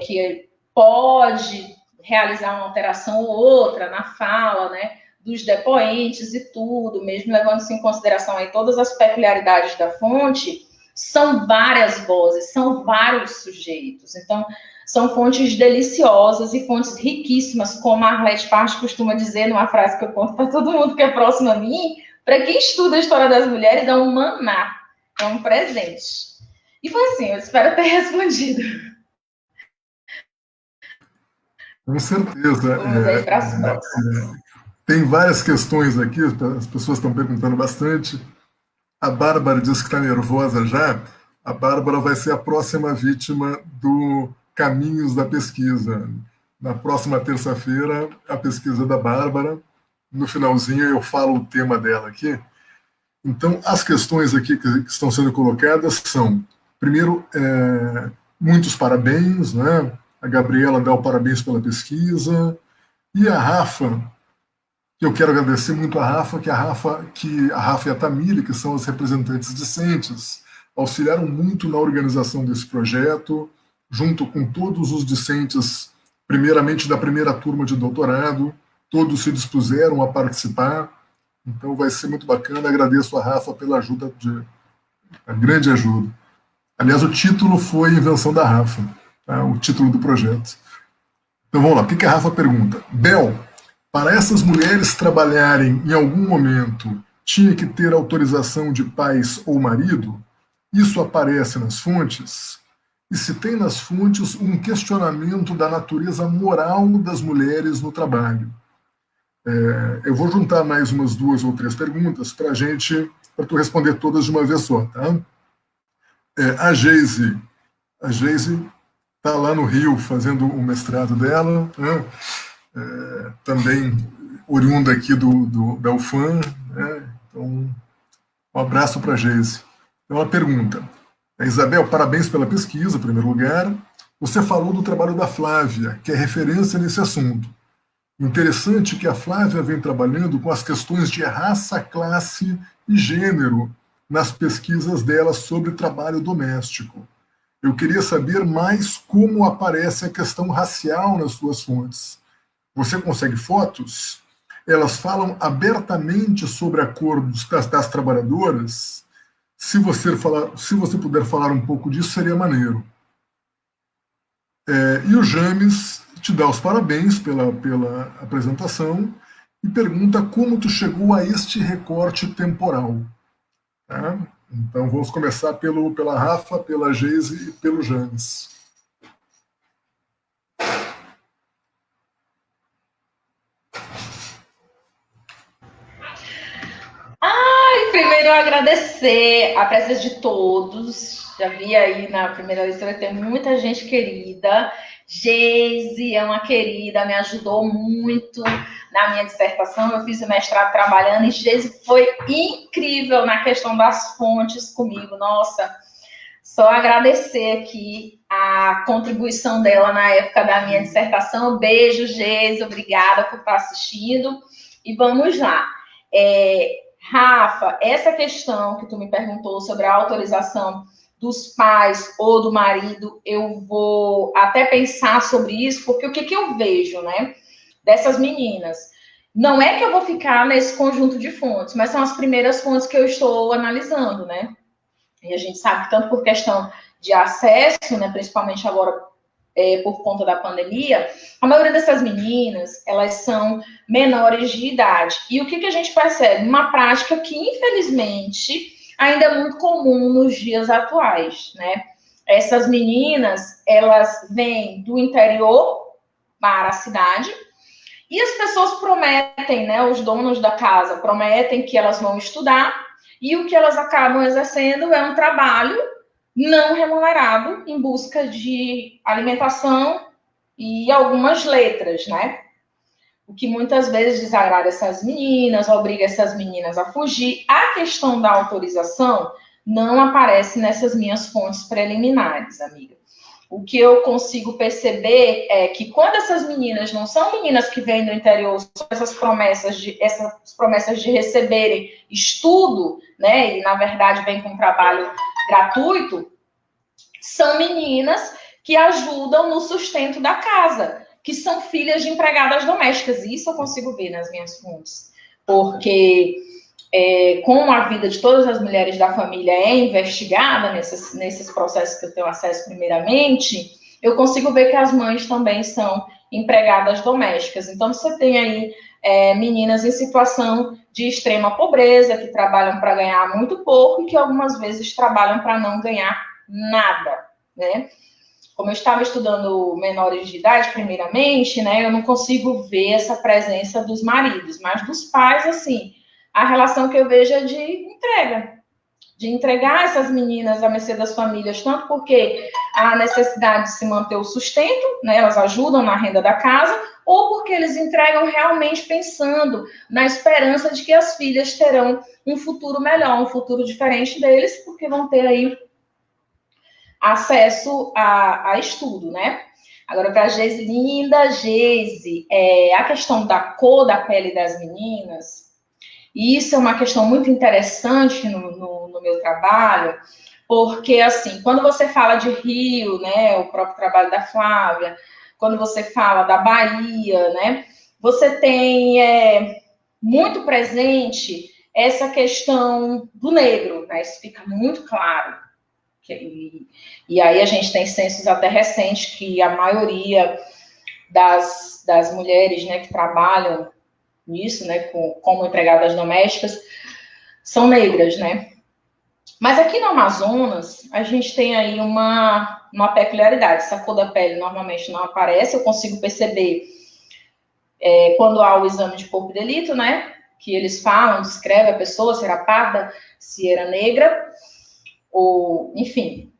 que pode realizar uma alteração ou outra na fala, né, dos depoentes e tudo, mesmo levando-se em consideração aí todas as peculiaridades da fonte, são várias vozes, são vários sujeitos. Então, são fontes deliciosas e fontes riquíssimas, como a Arlete Farge costuma dizer numa frase que eu conto para todo mundo que é próximo a mim: para quem estuda a história das mulheres, é um maná, é um presente. E foi assim, eu espero ter respondido. Com certeza. Vamos aí para as Tem várias questões aqui, as pessoas estão perguntando bastante. A Bárbara diz que está nervosa já. A Bárbara vai ser a próxima vítima do Caminhos da Pesquisa. Na próxima terça-feira, a pesquisa da Bárbara. No finalzinho eu falo o tema dela aqui. Então, as questões aqui que estão sendo colocadas são, primeiro, muitos parabéns, né? A Gabriela dá o parabéns pela pesquisa, e a Rafa, que eu quero agradecer muito a Rafa, que a Rafa e a Tamile, que são as representantes discentes, auxiliaram muito na organização desse projeto, junto com todos os discentes, primeiramente da primeira turma de doutorado, todos se dispuseram a participar. Então vai ser muito bacana. Agradeço a Rafa pela ajuda, a grande ajuda. Aliás, o título foi invenção da Rafa, tá? O título do projeto. Então vamos lá. O que a Rafa pergunta? Bel, para essas mulheres trabalharem em algum momento, tinha que ter autorização de pais ou marido? Isso aparece nas fontes? E se tem nas fontes um questionamento da natureza moral das mulheres no trabalho? Eu vou juntar mais umas 2 ou 3 perguntas para tu responder todas de uma vez só, tá? A Geise está lá no Rio fazendo o mestrado dela, né? Também oriunda aqui da UFAM, né? Então, um abraço para a Geise. Então, ela pergunta, Isabel, parabéns pela pesquisa, em primeiro lugar. Você falou do trabalho da Flávia, que é referência nesse assunto. Interessante que a Flávia vem trabalhando com as questões de raça, classe e gênero nas pesquisas dela sobre trabalho doméstico. Eu queria saber mais como aparece a questão racial nas suas fontes. Você consegue fotos? Elas falam abertamente sobre a cor das trabalhadoras? Se você puder falar um pouco disso, seria maneiro. E o James te dá os parabéns pela apresentação e pergunta como tu chegou a este recorte temporal. Tá? Então vamos começar pela Rafa, pela Geise e pelo James. Primeiro eu agradecer a presença de todos. Já vi aí na primeira leitura que tem muita gente querida. Geise é uma querida, me ajudou muito na minha dissertação. Eu fiz o mestrado trabalhando e Geise foi incrível na questão das fontes comigo. Nossa, só agradecer aqui a contribuição dela na época da minha dissertação. Beijo, Geise, obrigada por estar assistindo. E vamos lá. Rafa, essa questão que tu me perguntou sobre a autorização dos pais ou do marido, eu vou até pensar sobre isso, porque o que eu vejo, né, dessas meninas? Não é que eu vou ficar nesse conjunto de fontes, mas são as primeiras fontes que eu estou analisando, né? E a gente sabe que tanto por questão de acesso, né, principalmente agora por conta da pandemia, a maioria dessas meninas, elas são menores de idade. E o que a gente percebe? Uma prática que, infelizmente, ainda é muito comum nos dias atuais, né? Essas meninas, elas vêm do interior para a cidade e as pessoas prometem, né? Os donos da casa prometem que elas vão estudar e o que elas acabam exercendo é um trabalho não remunerado em busca de alimentação e algumas letras, né? O que muitas vezes desagrada essas meninas, obriga essas meninas a fugir. A questão da autorização não aparece nessas minhas fontes preliminares, amiga. O que eu consigo perceber é que quando essas meninas não são meninas que vêm do interior, são essas promessas de receberem estudo, né? E na verdade vêm com trabalho gratuito, são meninas que ajudam no sustento da casa, que são filhas de empregadas domésticas. Isso eu consigo ver nas minhas fontes. Porque como a vida de todas as mulheres da família é investigada nesses processos que eu tenho acesso primeiramente, eu consigo ver que as mães também são empregadas domésticas. Então, você tem aí meninas em situação de extrema pobreza, que trabalham para ganhar muito pouco e que algumas vezes trabalham para não ganhar nada, né? Como eu estava estudando menores de idade, primeiramente, né, eu não consigo ver essa presença dos maridos, mas dos pais, assim, a relação que eu vejo é de entrega. de entregar essas meninas à mercê das famílias, tanto porque há necessidade de se manter o sustento, né, elas ajudam na renda da casa, ou porque eles entregam realmente pensando na esperança de que as filhas terão um futuro melhor, um futuro diferente deles, porque vão ter aí acesso a estudo, né? Agora, para a Geise, linda Geise, a questão da cor da pele das meninas, e isso é uma questão muito interessante no meu trabalho, porque, assim, quando você fala de Rio, né, o próprio trabalho da Flávia, quando você fala da Bahia, né, você tem muito presente essa questão do negro, né, isso fica muito claro. E aí a gente tem censos até recentes que a maioria das mulheres, né, que trabalham nisso, né, como empregadas domésticas, são negras, né? Mas aqui no Amazonas, a gente tem aí uma peculiaridade. Essa cor da pele normalmente não aparece, eu consigo perceber quando há o exame de corpo de delito, né? Que eles falam, descreve a pessoa, se era parda, se era negra, ou enfim.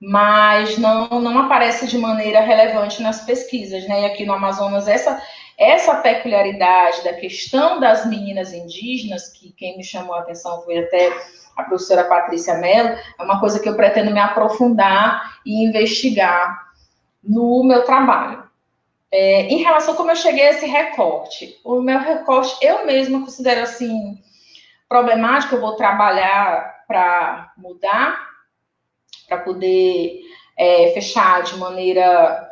Mas não aparece de maneira relevante nas pesquisas, né? E aqui no Amazonas, essa peculiaridade da questão das meninas indígenas, que quem me chamou a atenção foi até a professora Patrícia Mello, é uma coisa que eu pretendo me aprofundar e investigar no meu trabalho. Em relação a como eu cheguei a esse recorte, o meu recorte eu mesma considero assim problemático, eu vou trabalhar para mudar, para poder fechar de maneira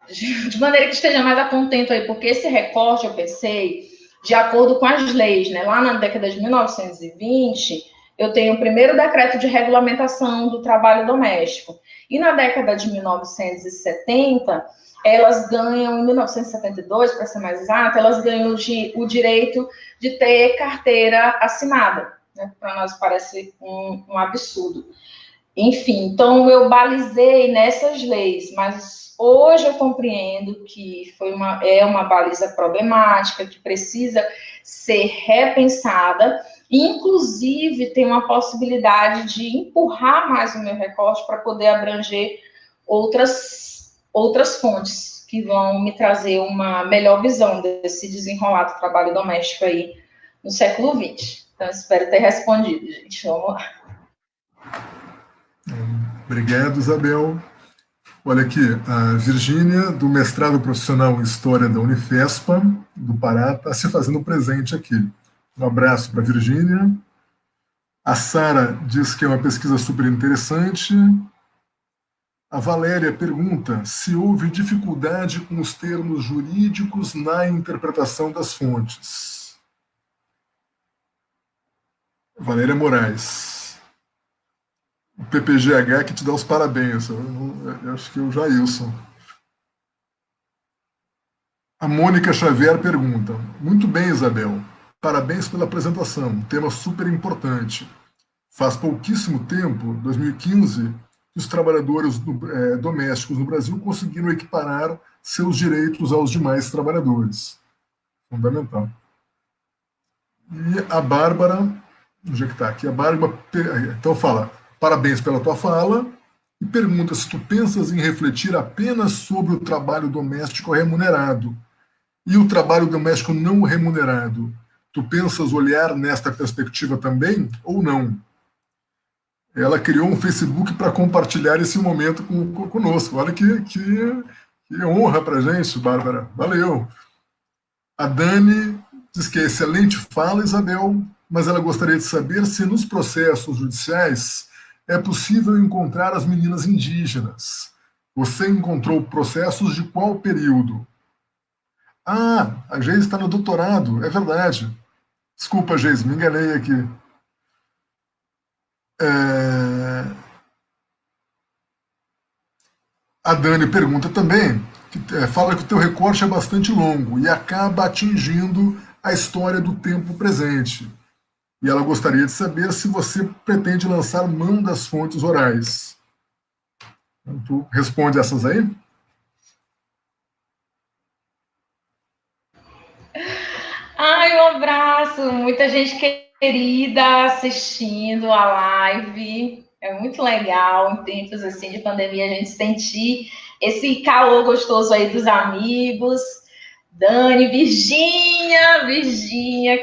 que esteja mais a contento aí, porque esse recorte, eu pensei, de acordo com as leis, né? Lá na década de 1920, eu tenho o primeiro decreto de regulamentação do trabalho doméstico. E na década de 1970, elas ganham, em 1972, para ser mais exato, elas ganham o direito de ter carteira assinada. Né? Para nós parece um absurdo. Enfim, então eu balizei nessas leis, mas hoje eu compreendo que é uma baliza problemática, que precisa ser repensada, e inclusive tem uma possibilidade de empurrar mais o meu recorte para poder abranger outras fontes que vão me trazer uma melhor visão desse desenrolar do trabalho doméstico aí no século XX. Então, espero ter respondido, gente. Vamos lá. Obrigado, Isabel. Olha aqui, a Virgínia, do mestrado profissional em História da Unifespa, do Pará, está se fazendo presente aqui. Um abraço para a Virgínia. A Sara diz que é uma pesquisa super interessante. A Valéria pergunta se houve dificuldade com os termos jurídicos na interpretação das fontes. Valéria Moraes. O PPGH que te dá os parabéns. Eu acho que é o Jailson. A Mônica Xavier pergunta: muito bem, Isabel. Parabéns pela apresentação. Tema super importante. Faz pouquíssimo tempo, 2015, que os trabalhadores domésticos no Brasil conseguiram equiparar seus direitos aos demais trabalhadores. Fundamental. E a Bárbara, onde é que está aqui? A Bárbara, então fala: parabéns pela tua fala, e pergunta se tu pensas em refletir apenas sobre o trabalho doméstico remunerado e o trabalho doméstico não remunerado. Tu pensas olhar nesta perspectiva também ou não? Ela criou um Facebook para compartilhar esse momento conosco. Olha que honra para a gente, Bárbara. Valeu. A Dani diz que é excelente fala, Isabel, mas ela gostaria de saber se nos processos judiciais é possível encontrar as meninas indígenas. Você encontrou processos de qual período? Ah, a Geise está no doutorado, é verdade. Desculpa, Geise, me enganei aqui. A Dani pergunta também, fala que o teu recorte é bastante longo e acaba atingindo a história do tempo presente. E ela gostaria de saber se você pretende lançar mão das fontes orais. Então, tu responde essas aí? Ai, um abraço. Muita gente querida assistindo a live. É muito legal, em tempos assim de pandemia, a gente sentir esse calor gostoso aí dos amigos. Dani, Virgínia,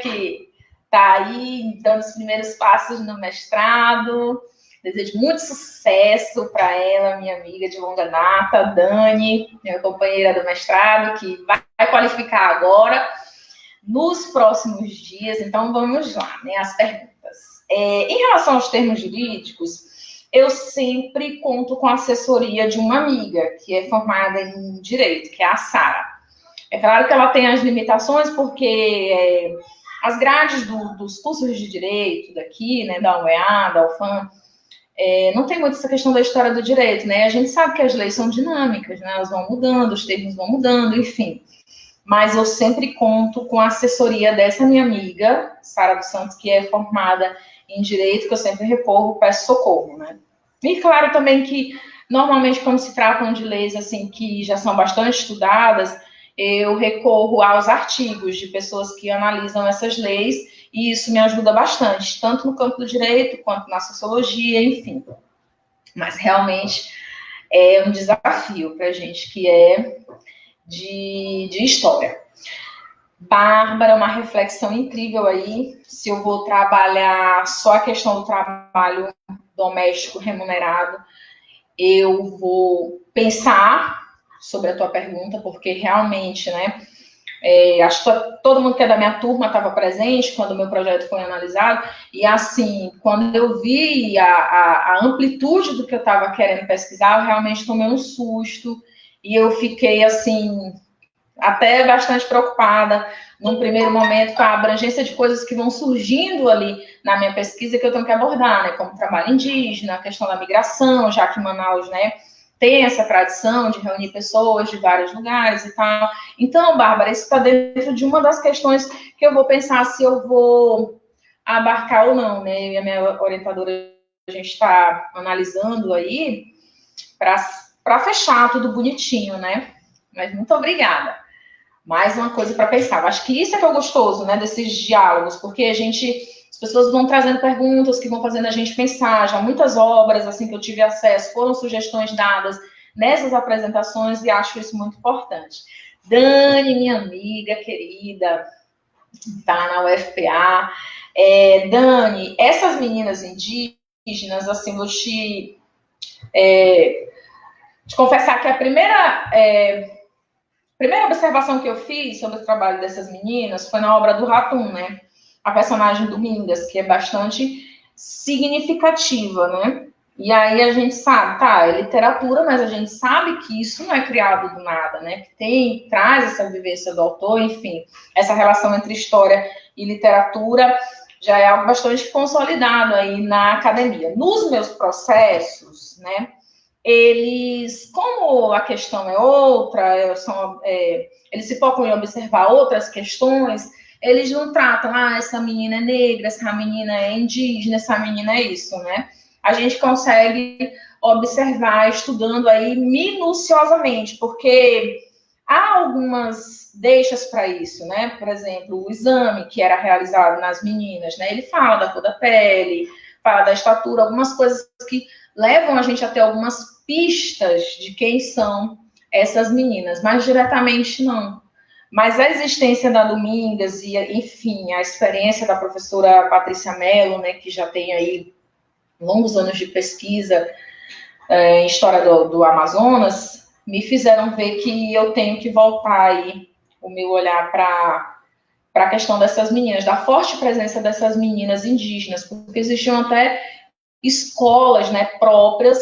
que está aí dando os primeiros passos no mestrado. Desejo muito sucesso para ela, minha amiga de longa data, Dani, minha companheira do mestrado, que vai qualificar agora nos próximos dias. Então, vamos lá, né, as perguntas. Em relação aos termos jurídicos, eu sempre conto com a assessoria de uma amiga, que é formada em Direito, que é a Sara. É claro que ela tem as limitações, porque as grades dos cursos de Direito daqui, né, da UEA, da UFAM, não tem muito essa questão da história do direito, né? A gente sabe que as leis são dinâmicas, né? Elas vão mudando, os termos vão mudando, enfim. Mas eu sempre conto com a assessoria dessa minha amiga, Sara dos Santos, que é formada em Direito, que eu sempre recorro, peço socorro, né? E claro também que, normalmente, quando se tratam de leis, assim, que já são bastante estudadas, eu recorro aos artigos de pessoas que analisam essas leis, e isso me ajuda bastante, tanto no campo do direito, quanto na sociologia, enfim. Mas, realmente, é um desafio para a gente que é de história. Bárbara, uma reflexão incrível aí. Se eu vou trabalhar só a questão do trabalho doméstico remunerado, eu vou pensar sobre a tua pergunta, porque realmente, né, acho que todo mundo que é da minha turma estava presente quando o meu projeto foi analisado, e assim, quando eu vi a amplitude do que eu estava querendo pesquisar, eu realmente tomei um susto, e eu fiquei, assim, até bastante preocupada, num primeiro momento, com a abrangência de coisas que vão surgindo ali na minha pesquisa que eu tenho que abordar, né, como trabalho indígena, a questão da migração, já que Manaus, né, tem essa tradição de reunir pessoas de vários lugares e tal. Então, Bárbara, isso está dentro de uma das questões que eu vou pensar se eu vou abarcar ou não, né? Eu e a minha orientadora, a gente está analisando aí para fechar tudo bonitinho, né? Mas muito obrigada. Mais uma coisa para pensar. Eu acho que isso é que é o gostoso, né, desses diálogos, porque as pessoas vão trazendo perguntas que vão fazendo a gente pensar. Já muitas obras, assim, que eu tive acesso, foram sugestões dadas nessas apresentações, e acho isso muito importante. Dani, minha amiga querida, tá na UFPA. Dani, essas meninas indígenas, assim, vou te confessar que a primeira observação que eu fiz sobre o trabalho dessas meninas foi na obra do Ratum, né? A personagem Domingas, que é bastante significativa, né? E aí a gente sabe, é literatura, mas a gente sabe que isso não é criado do nada, né? Que traz essa vivência do autor, enfim, essa relação entre história e literatura já é algo bastante consolidado aí na academia. Nos meus processos, né? Eles, como a questão é outra, eles se focam em observar outras questões, eles não tratam, essa menina é negra, essa menina é indígena, essa menina é isso, né? A gente consegue observar, estudando aí minuciosamente, porque há algumas deixas para isso, né? Por exemplo, o exame que era realizado nas meninas, né? Ele fala da cor da pele, fala da estatura, algumas coisas que levam a gente a ter algumas pistas de quem são essas meninas, mas diretamente não. Mas a existência da Domingas e, enfim, a experiência da professora Patrícia Mello, né, que já tem aí longos anos de pesquisa em história do Amazonas, me fizeram ver que eu tenho que voltar aí o meu olhar para a questão dessas meninas, da forte presença dessas meninas indígenas, porque existiam até escolas, né, próprias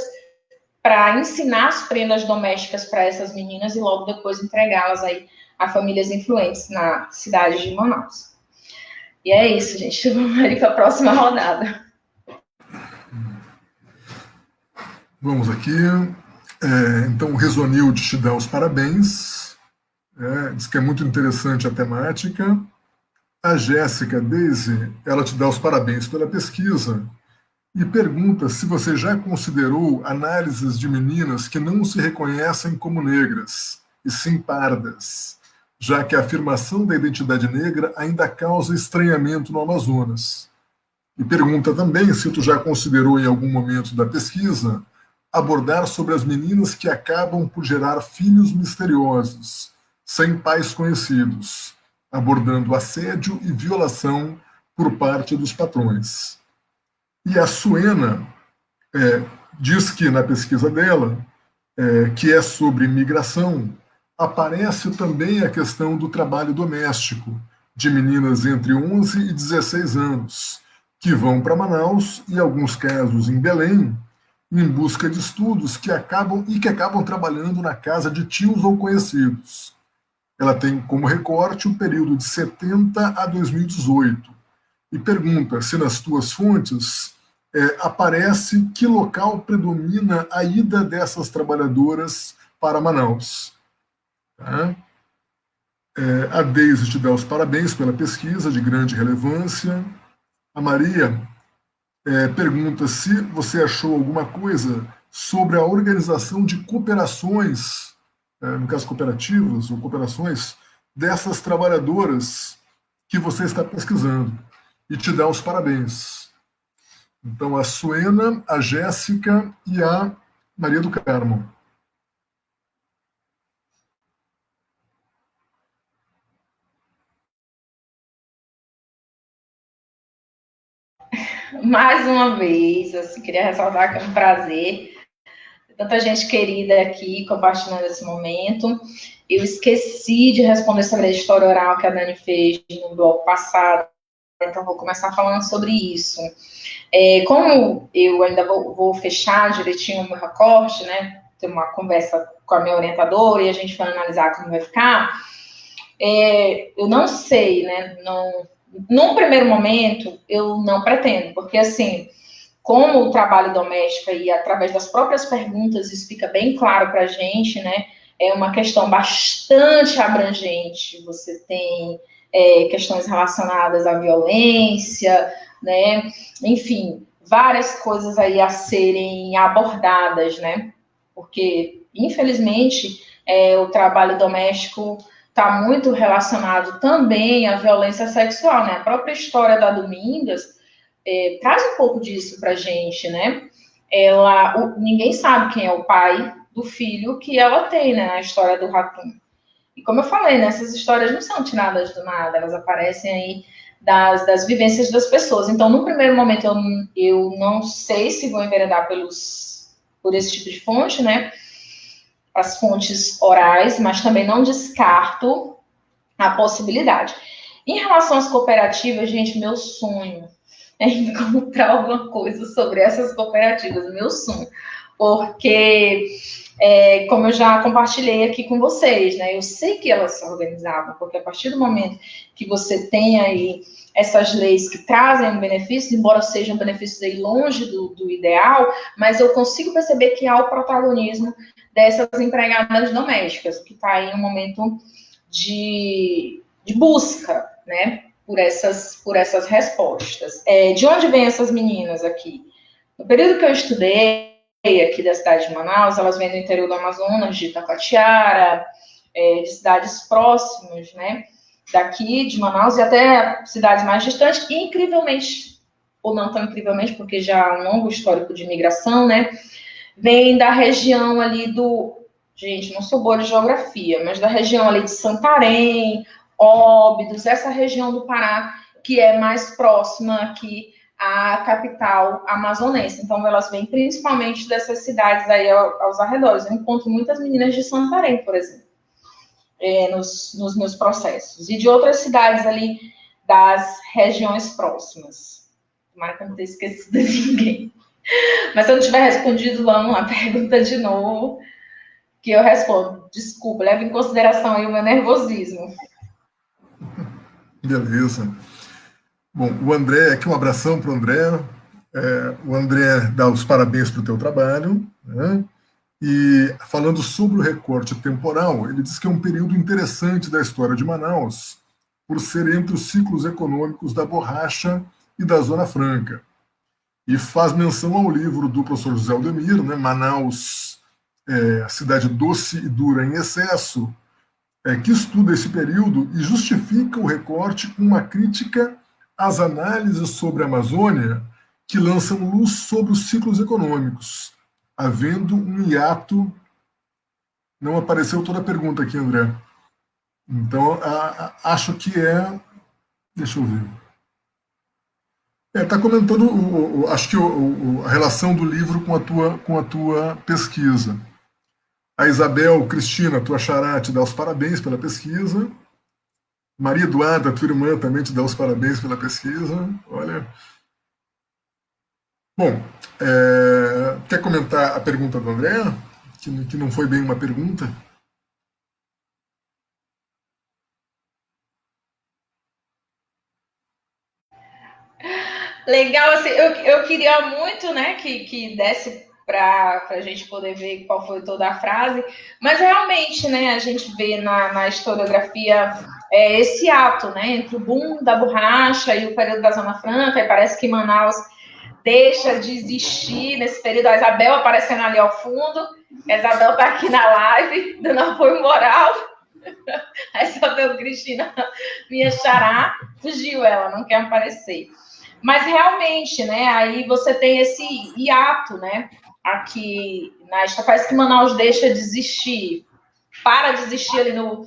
para ensinar as prendas domésticas para essas meninas e logo depois entregá-las aí a famílias influentes na cidade de Manaus. E é isso, gente. Vamos ali para a próxima rodada. Vamos aqui. Então, o Resonilde te dá os parabéns. Diz que é muito interessante a temática. A Jéssica Daisy, ela te dá os parabéns pela pesquisa e pergunta se você já considerou análises de meninas que não se reconhecem como negras, e sim pardas, já que a afirmação da identidade negra ainda causa estranhamento no Amazonas. E pergunta também se tu já considerou em algum momento da pesquisa abordar sobre as meninas que acabam por gerar filhos misteriosos, sem pais conhecidos, abordando assédio e violação por parte dos patrões. E a Suena diz que na pesquisa dela, que é sobre migração, aparece também a questão do trabalho doméstico de meninas entre 11 e 16 anos, que vão para Manaus, e em alguns casos em Belém, em busca de estudos que acabam trabalhando na casa de tios ou conhecidos. Ela tem como recorte o período de 70 a 2018 e pergunta se nas tuas fontes aparece que local predomina a ida dessas trabalhadoras para Manaus. Tá? A Deise te dá os parabéns pela pesquisa de grande relevância. A Maria pergunta se você achou alguma coisa sobre a organização de cooperações, no caso cooperativas ou cooperações, dessas trabalhadoras que você está pesquisando, e te dá os parabéns. Então, a Suena, a Jéssica e a Maria do Carmo. Mais uma vez, assim, queria ressaltar que é um prazer. Tanta gente querida aqui compartilhando esse momento. Eu esqueci de responder sobre a história oral que a Dani fez no bloco passado, então vou começar falando sobre isso. Como eu ainda vou fechar direitinho o meu recorte, né? Ter uma conversa com a minha orientadora e a gente vai analisar como vai ficar. Eu não sei, né? Num primeiro momento, eu não pretendo, porque assim, como o trabalho doméstico e através das próprias perguntas isso fica bem claro para a gente, né? É uma questão bastante abrangente. Você tem questões relacionadas à violência, né? Enfim, várias coisas aí a serem abordadas, né? Porque, infelizmente, o trabalho doméstico está muito relacionado também à violência sexual, né? A própria história da Domingas traz um pouco disso pra gente, né? Ninguém sabe quem é o pai do filho que ela tem, né? Na história do Ratum. E como eu falei, né? Essas histórias não são tiradas do nada, elas aparecem aí das vivências das pessoas. Então, no primeiro momento, eu não sei se vou enveredar por esse tipo de fonte, né? As fontes orais, mas também não descarto a possibilidade. Em relação às cooperativas, gente, meu sonho é encontrar alguma coisa sobre essas cooperativas, meu sonho. Porque, como eu já compartilhei aqui com vocês, né, eu sei que elas se organizavam, porque a partir do momento que você tem aí essas leis que trazem benefícios, embora sejam benefícios aí longe do ideal, mas eu consigo perceber que há o protagonismo dessas empregadas domésticas, que está aí um momento de busca, né, por essas respostas. De onde vêm essas meninas aqui? No período que eu estudei aqui da cidade de Manaus, elas vêm do interior do Amazonas, de Itacoatiara, de cidades próximas, né, daqui de Manaus e até cidades mais distantes, e incrivelmente, ou não tão incrivelmente, porque já há um longo histórico de imigração, né, vem da região ali gente, não sou boa de geografia, mas da região ali de Santarém, Óbidos, essa região do Pará, que é mais próxima aqui à capital amazonense. Então, elas vêm principalmente dessas cidades aí aos arredores. Eu encontro muitas meninas de Santarém, por exemplo, nos meus processos. E de outras cidades ali das regiões próximas. Tomara que eu não tenha esquecido de ninguém. Mas se eu não tiver respondido, vamos lá, pergunta de novo, que eu respondo. Desculpa, leva em consideração aí o meu nervosismo. Beleza. Bom, o André, aqui um abração para o André. O André dá os parabéns para o teu trabalho, né? E falando sobre o recorte temporal, ele diz que é um período interessante da história de Manaus, por ser entre os ciclos econômicos da borracha e da Zona Franca. E faz menção ao livro do professor José Aldemir, né, Manaus, cidade doce e dura em excesso, que estuda esse período e justifica o recorte com uma crítica as análises sobre a Amazônia que lançam luz sobre os ciclos econômicos, havendo um hiato. Não apareceu toda a pergunta aqui, André. Então, acho que é. Deixa eu ver. Está comentando, acho que a relação do livro com a tua pesquisa. A Isabel Cristina, tua xará, te dá os parabéns pela pesquisa. Maria Eduarda, tua irmã, também te dá os parabéns pela pesquisa. Olha. Bom, quer comentar a pergunta do André? Que não foi bem uma pergunta. Legal, assim, eu queria muito, né, que desse para a gente poder ver qual foi toda a frase, mas realmente, né, a gente vê na historiografia esse ato, né, entre o boom da borracha e o período da Zona Franca, e parece que Manaus deixa de existir nesse período, a Isabel aparecendo ali ao fundo, a Isabel está aqui na live, dando apoio moral, a Isabel Cristina, minha xará, fugiu ela, não quer aparecer. Mas realmente, né, aí você tem esse hiato, né, aqui na parece que Manaus deixa de existir, para de existir ali no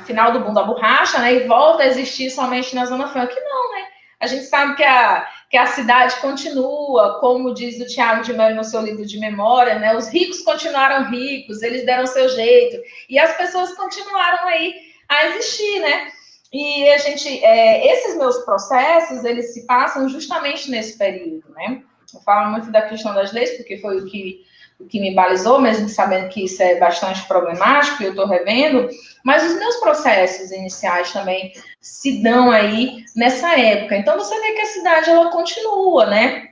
final do boom da borracha, né, e volta a existir somente na Zona Franca. Que não, né? A gente sabe que a cidade continua, como diz o Tiago de Mello no seu livro de memória, né, os ricos continuaram ricos, eles deram o seu jeito, e as pessoas continuaram aí a existir, né? E a gente, esses meus processos, eles se passam justamente nesse período, né? Eu falo muito da questão das leis, porque foi o que me balizou, mesmo sabendo que isso é bastante problemático, e eu estou revendo, mas os meus processos iniciais também se dão aí nessa época. Então, você vê que a cidade, ela continua, né?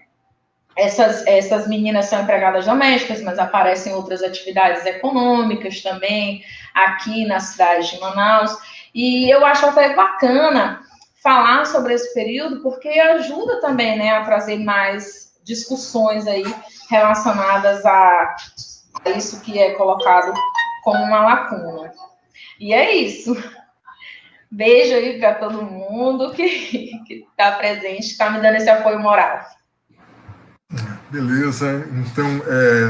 Essas meninas são empregadas domésticas, mas aparecem outras atividades econômicas também, aqui na cidade de Manaus. E eu acho até bacana falar sobre esse período, porque ajuda também, né, a trazer mais discussões aí relacionadas a isso que é colocado como uma lacuna. E é isso. Beijo aí para todo mundo que está presente, está me dando esse apoio moral. Beleza, então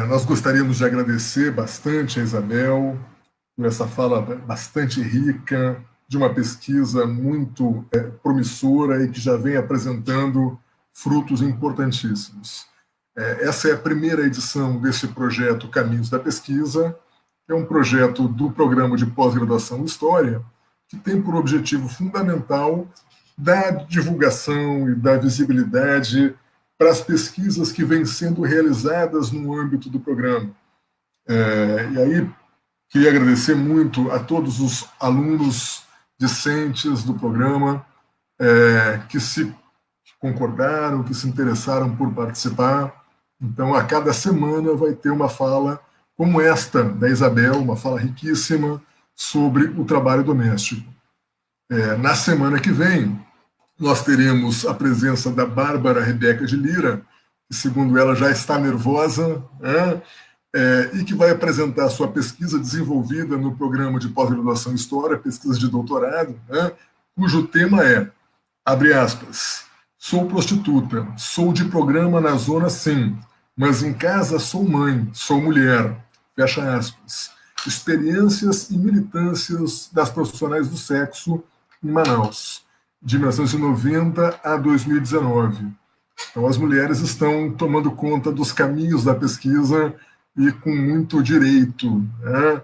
nós gostaríamos de agradecer bastante a Isabel por essa fala bastante rica, de uma pesquisa muito promissora e que já vem apresentando frutos importantíssimos. Essa é a primeira edição desse projeto Caminhos da Pesquisa, que é um projeto do Programa de Pós-Graduação em História, que tem por objetivo fundamental da divulgação e da visibilidade para as pesquisas que vêm sendo realizadas no âmbito do programa. E aí, queria agradecer muito a todos os alunos discentes do programa que se concordaram, que se interessaram por participar. Então, a cada semana vai ter uma fala como esta da Isabel, uma fala riquíssima sobre o trabalho doméstico. Na semana que vem, nós teremos a presença da Bárbara Rebeca de Lira, que, segundo ela, já está nervosa, e que vai apresentar sua pesquisa desenvolvida no programa de pós-graduação em História, pesquisa de doutorado, cujo tema é, abre aspas, sou prostituta, sou de programa na zona sim, mas em casa sou mãe, sou mulher, fecha aspas. Experiências e militâncias das profissionais do sexo em Manaus, de 1990 a 2019. Então, as mulheres estão tomando conta dos caminhos da pesquisa e com muito direito. Né?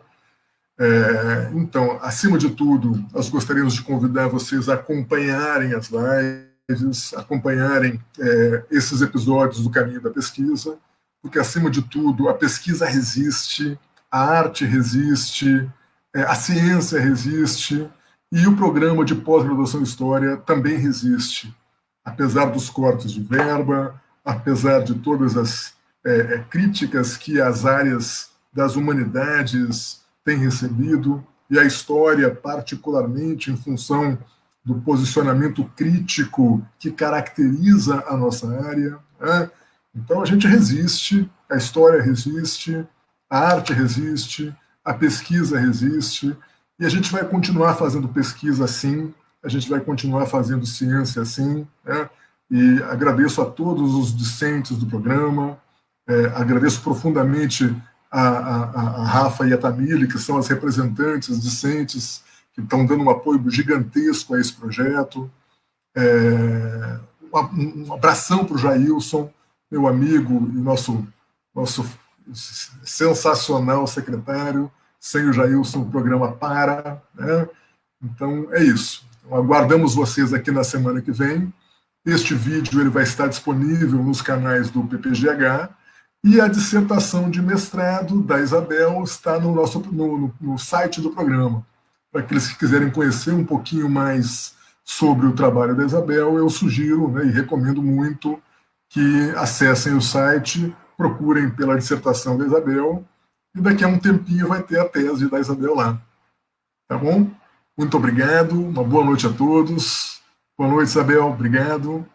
Então, acima de tudo, nós gostaríamos de convidar vocês a acompanharem as lives, acompanharem esses episódios do Caminho da Pesquisa, porque, acima de tudo, a pesquisa resiste, a arte resiste, a ciência resiste, e o programa de pós-graduação em História também resiste, apesar dos cortes de verba, apesar de todas as críticas que as áreas das humanidades têm recebido, e a história, particularmente em função do posicionamento crítico que caracteriza a nossa área. Então, a gente resiste, a história resiste, a arte resiste, a pesquisa resiste, e a gente vai continuar fazendo pesquisa assim, a gente vai continuar fazendo ciência assim, né? E agradeço a todos os discentes do programa, agradeço profundamente a Rafa e a Tamile, que são as representantes discentes, que estão dando um apoio gigantesco a esse projeto. Um abração para o Jailson, meu amigo e nosso sensacional secretário. Sem o Jailson, o programa para, né? Então, é isso. Então, aguardamos vocês aqui na semana que vem. Este vídeo ele vai estar disponível nos canais do PPGH e a dissertação de mestrado da Isabel está no site do programa. Para aqueles que quiserem conhecer um pouquinho mais sobre o trabalho da Isabel, eu sugiro, né, e recomendo muito que acessem o site, procurem pela dissertação da Isabel, e daqui a um tempinho vai ter a tese da Isabel lá. Tá bom? Muito obrigado, uma boa noite a todos. Boa noite, Isabel, obrigado.